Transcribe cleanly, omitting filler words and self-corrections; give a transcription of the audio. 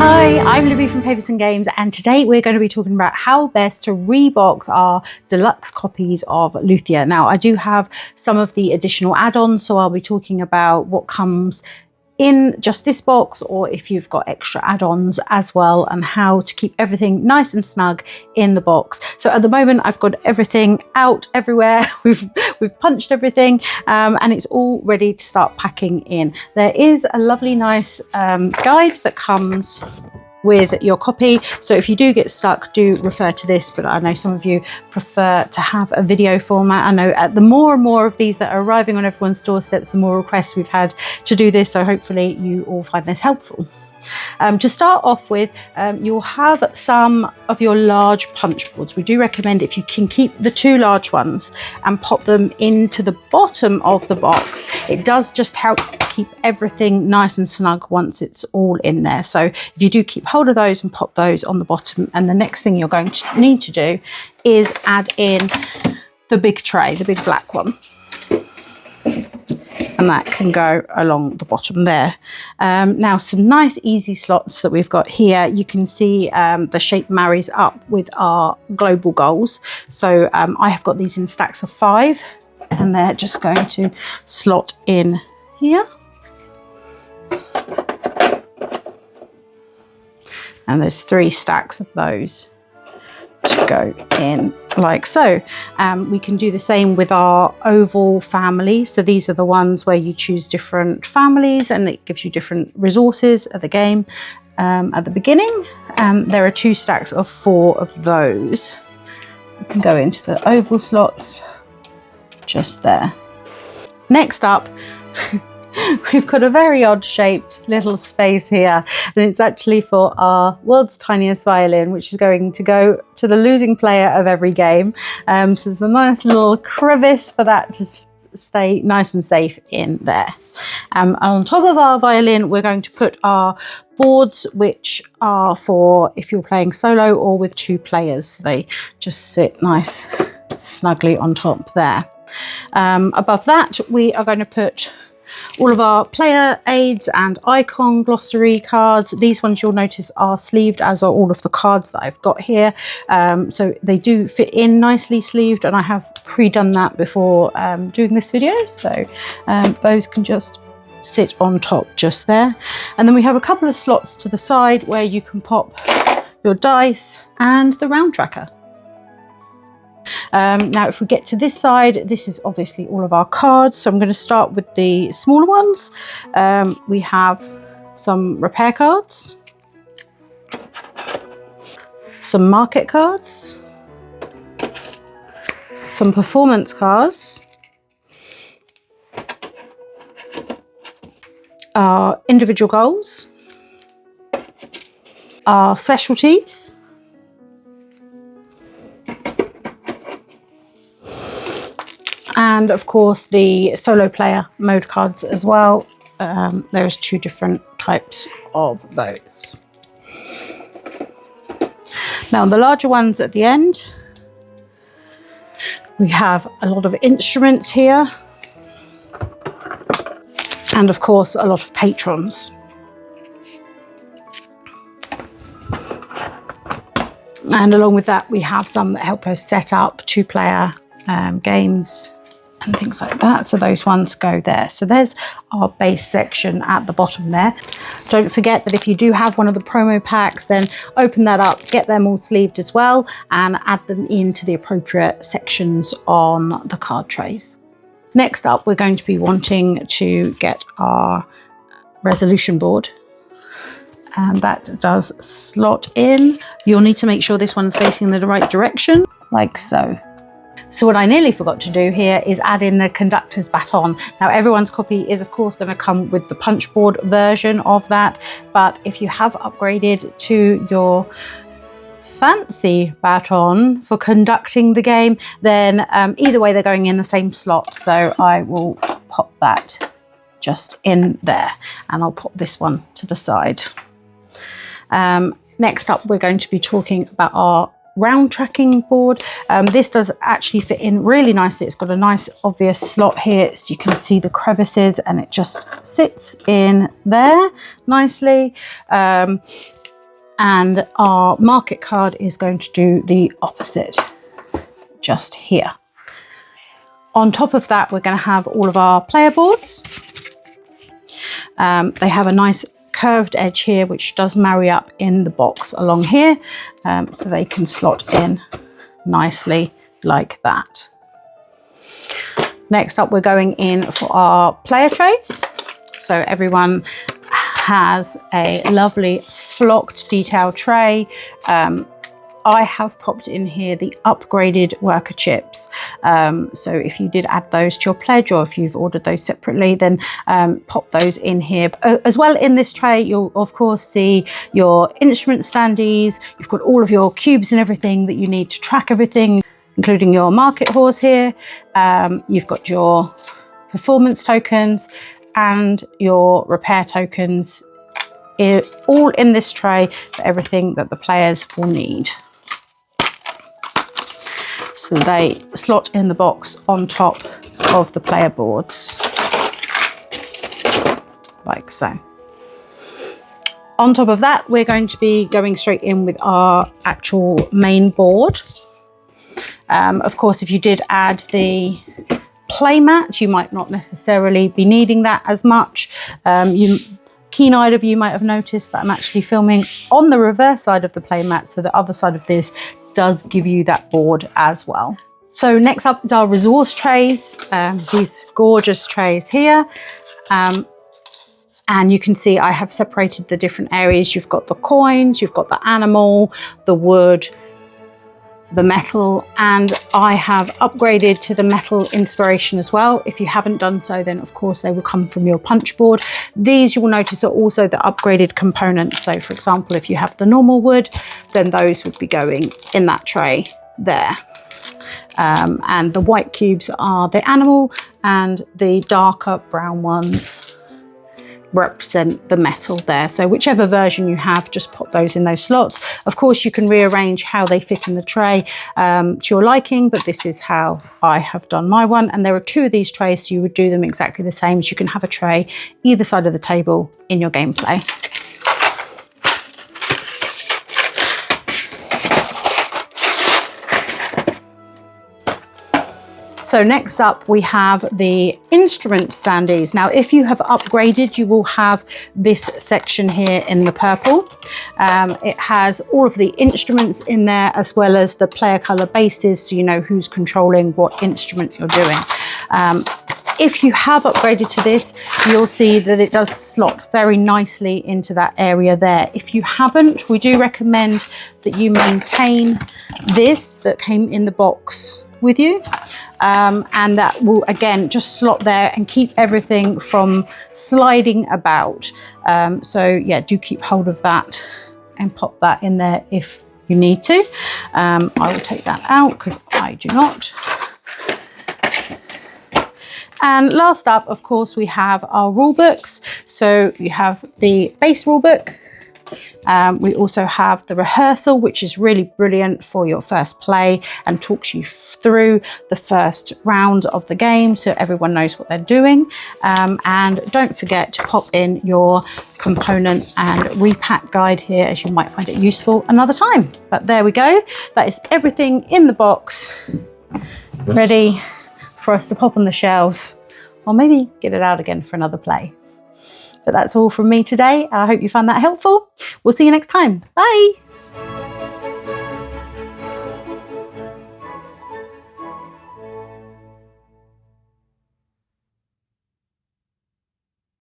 Hi, I'm Libby from Papers and Games, and today we're going to be talking about how best to rebox our deluxe copies of Luthier. Now, I do have some of the additional add-ons, so I'll be talking about what comes in just this box, or if you've got extra add-ons as well, and how to keep everything nice and snug in the box. So at the moment I've got everything out everywhere. We've punched everything and it's all ready to start packing in. There is a lovely nice guide that comes with your copy, so if you do get stuck, do refer to this, but I know some of you prefer to have a video format. I know the more and more of these that are arriving on everyone's doorsteps, the more requests we've had to do this, so hopefully you all find this helpful. To start off with, you'll have some of your large punch boards. We do recommend, if you can, keep the two large ones and pop them into the bottom of the box. It does just help keep everything nice and snug once it's all in there. So if you do, keep hold of those and pop those on the bottom. And the next thing you're going to need to do is add in the big tray, the big black one. And that can go along the bottom there. Now, some nice easy slots that we've got here. You can see the shape marries up with our global goals. So I have got these in stacks of 5, and they're just going to slot in here. And there's 3 stacks of those to go in like so. We can do the same with our oval families. So these are the ones where you choose different families and it gives you different resources of the game at the beginning. There are 2 stacks of 4 of those. You can go into the oval slots just there. Next up, we've got a very odd shaped little space here, and it's actually for our world's tiniest violin, which is going to go to the losing player of every game. So there's a nice little crevice for that to stay nice and safe in there. On top of our violin, we're going to put our boards, which are for if you're playing solo or with 2 players. They just sit nice snugly on top there. Above that, we are going to put all of our player aids and icon glossary cards. These ones you'll notice are sleeved, as are all of the cards that I've got here. So they do fit in nicely sleeved, and I have pre-done that before doing this video. So those can just sit on top just there. And then we have a couple of slots to the side where you can pop your dice and the round tracker. Now, if we get to this side, this is obviously all of our cards. So I'm going to start with the smaller ones. We have some repair cards, some market cards, some performance cards, our individual goals, our specialties, and of course the solo player mode cards as well. There's 2 different types of those. Now, the larger ones at the end, we have a lot of instruments here, and of course a lot of patrons. And along with that, we have some that help us set up 2-player games and things like that. So those ones go there. So there's our base section at the bottom there. Don't forget that if you do have one of the promo packs, then open that up, get them all sleeved as well, and add them into the appropriate sections on the card trays. Next up, we're going to be wanting to get our resolution board. And that does slot in. You'll need to make sure this one's facing the right direction, like so. So what I nearly forgot to do here is add in the conductor's baton. Now, everyone's copy is of course going to come with the punch board version of that, but if you have upgraded to your fancy baton for conducting the game, then either way they're going in the same slot. So I will pop that just in there, and I'll pop this one to the side. Next up, we're going to be talking about our round tracking board. This does actually fit in really nicely. It's got a nice obvious slot here, so you can see the crevices, and it just sits in there nicely. And our market card is going to do the opposite, just here. On top of that, we're going to have all of our player boards. They have a nice curved edge here, which does marry up in the box along here, so they can slot in nicely like that. Next up, we're going in for our player trays. So everyone has a lovely flocked detail tray. I have popped in here the upgraded worker chips. So if you did add those to your pledge, or if you've ordered those separately, then pop those in here. As well, in this tray, you'll of course see your instrument standees. You've got all of your cubes and everything that you need to track everything, including your market horse here. You've got your performance tokens and your repair tokens, all in this tray for everything that the players will need. So they slot in the box on top of the player boards, like so. On top of that, we're going to be going straight in with our actual main board. Of course, if you did add the playmat, you might not necessarily be needing that as much. Keen-eyed of you might have noticed that I'm actually filming on the reverse side of the playmat, so the other side of this does give you that board as well. So next up is our resource trays, these gorgeous trays here. And you can see I have separated the different areas. You've got the coins, you've got the animal, the wood, the metal, and I have upgraded to the metal inspiration as well. If you haven't done so, then of course they will come from your punch board. These, you will notice, are also the upgraded components. So for example, if you have the normal wood, then those would be going in that tray there. And the white cubes are the animal, and the darker brown ones represent the metal there. So whichever version you have, just pop those in those slots. Of course, you can rearrange how they fit in the tray to your liking, but this is how I have done my one. And there are two of these trays, so you would do them exactly the same. So you can have a tray either side of the table in your gameplay. So next up, we have the instrument standees. Now, if you have upgraded, you will have this section here in the purple. It has all of the instruments in there, as well as the player color bases, so you know who's controlling what instrument you're doing. If you have upgraded to this, you'll see that it does slot very nicely into that area there. If you haven't, we do recommend that you maintain this that came in the box with you, and that will again just slot there and keep everything from sliding about. So yeah, do keep hold of that and pop that in there if you need to. I will take that out because I do not. And last up, of course, we have our rule books. So you have the base rule book. We also have the rehearsal, which is really brilliant for your first play and talks you through the first round of the game, so everyone knows what they're doing. And don't forget to pop in your component and repack guide here, as you might find it useful another time. But there we go. That is everything in the box, ready for us to pop on the shelves, or maybe get it out again for another play. But that's all from me today. I hope you found that helpful. We'll see you next time. Bye.